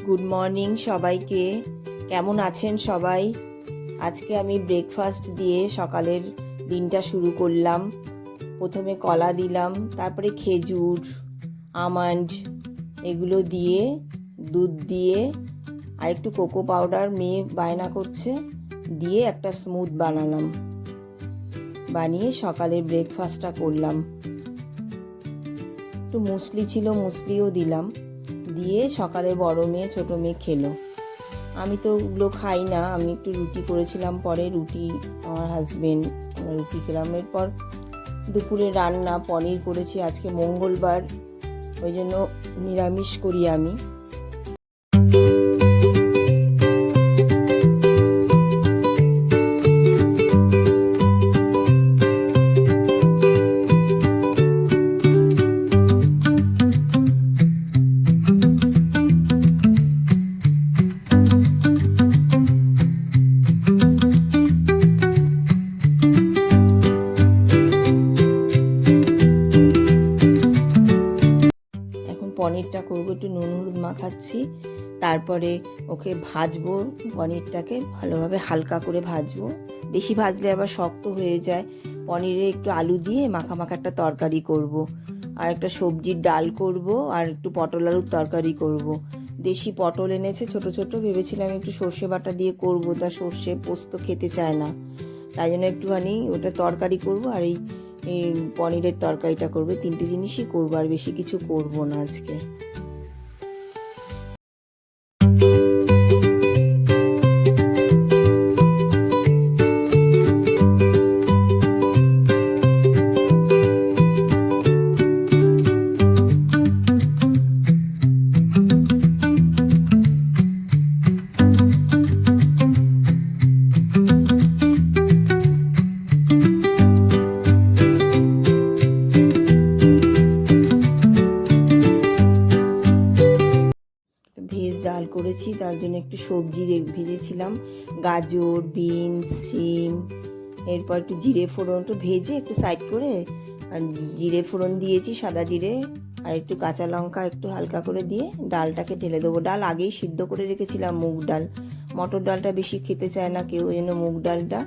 Good morning সবাইকে। কেমন আছেন সবাই? আজকে আমি ব্রেকফাস্ট দিয়ে সকালের দিনটা শুরু করলাম। প্রথমে কলা দিলাম, তারপরে খেজুর, আমন্ড এগুলো দিয়ে, দুধ দিয়ে আর একটু কোকো পাউডার মেয়ে বায়না করছে দিয়ে একটা স্মুথ বানালাম। বানিয়ে সকালের ব্রেকফাস্টটা করলাম। একটু মুসলি ছিল, মুসলিও দিলাম, দিয়ে সকালে বড় মেয়ে ছোট মেয়ে খেলো। আমি তো ওগুলো খাই না, আমি একটু রুটি করেছিলাম, পরে রুটি আমার হাজবেন্ড, আমরা রুটি খেলাম। এরপর দুপুরে রান্না পনির করেছি, আজকে মঙ্গলবার, ওই জন্য নিরামিষ করি আমি। পনিরটা করবো, একটু নুন হলুদ মাখাচ্ছি, তারপরে ওকে ভাজবো। পনিরটাকে ভালোভাবে হালকা করে ভাজবো, বেশি ভাজলে আবার শক্ত হয়ে যায়। পনিরে একটু আলু দিয়ে মাখা মাখা একটা তরকারি করব, আর একটা সবজির ডাল করব, আর একটু পটল আলুর তরকারি করব। দেশি পটল এনেছে ছোট ছোট, ভেবেছিলাম একটু সর্ষে বাটা দিয়ে করব, তা সর্ষে পোস্ত খেতে চায় না, তাই জন্য একটুখানি ওটা তরকারি করব, আর এই পনিরের তরকারিটা করবো। তিনটে জিনিসই করবো, আর বেশি কিছু করবো না আজকে। ভেজ ডাল করেছি, তার জন্য একটু সবজি ভেজেছিলাম, গাজর, বিনস, শিম। এরপর একটু জিরে ফোড়ন একটু ভেজে একটু সাইড করে, আর জিরে ফোড়ন দিয়েছি, সাদা জিরে, আর একটু কাঁচা লঙ্কা একটু হালকা করে দিয়ে ডালটাকে ঢেলে দেবো। ডাল আগেই সিদ্ধ করে রেখেছিলাম, মুগ ডাল। মটর ডালটা বেশি খেতে চায় না কেউ, ওই জন্য মুগ ডালটা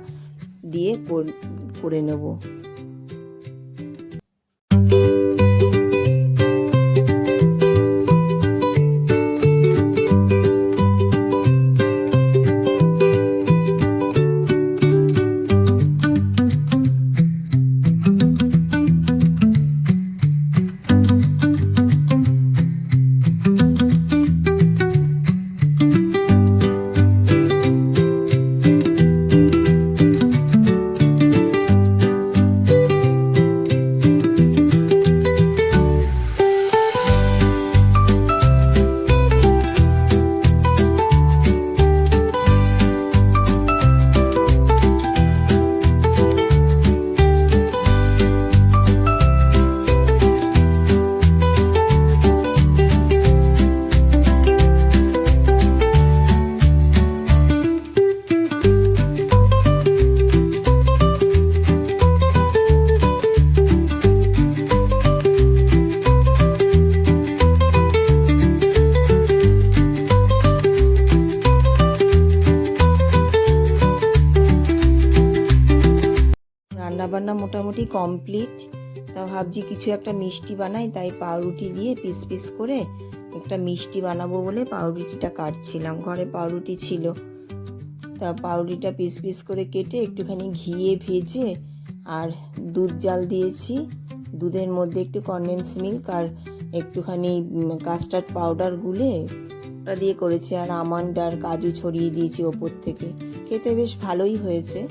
দিয়ে করে নেবো। রান্নাবান্না মোটামুটি কমপ্লিট। তা ভাবছি কিছু একটা মিষ্টি বানাই, তাই পাউরুটি দিয়ে পিস পিস করে একটা মিষ্টি বানাবো বলে পাউরুটিটা কাটছিলাম। ঘরে পাউরুটি ছিল, তা পাউরুটিটা পিস পিস করে কেটে একটুখানি ঘিয়ে ভেজে আর দুধ জাল দিয়েছি। দুধের মধ্যে একটু কনডেন্স মিল্ক আর একটুখানি কাস্টার্ড পাউডার গুলে ওটা দিয়ে করেছি, আর আমন্ড আর কাজু ছড়িয়ে দিয়েছি ওপর থেকে। খেতে বেশ ভালোই হয়েছে।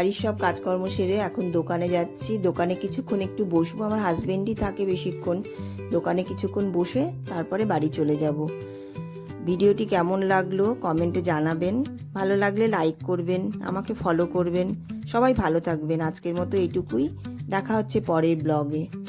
বাড়ির সব কাজকর্ম সেরে এখন দোকানে যাচ্ছি। দোকানে কিছুক্ষণ একটু বসবো, আমার হাজবেন্ডই থাকে বেশিক্ষণ। দোকানে কিছুক্ষণ বসে তারপরে বাড়ি চলে যাব। ভিডিওটি কেমন লাগলো কমেন্টে জানাবেন। ভালো লাগলে লাইক করবেন, আমাকে ফলো করবেন। সবাই ভালো থাকবেন। আজকের মতো এইটুকুই, দেখা হচ্ছে পরের ব্লগে।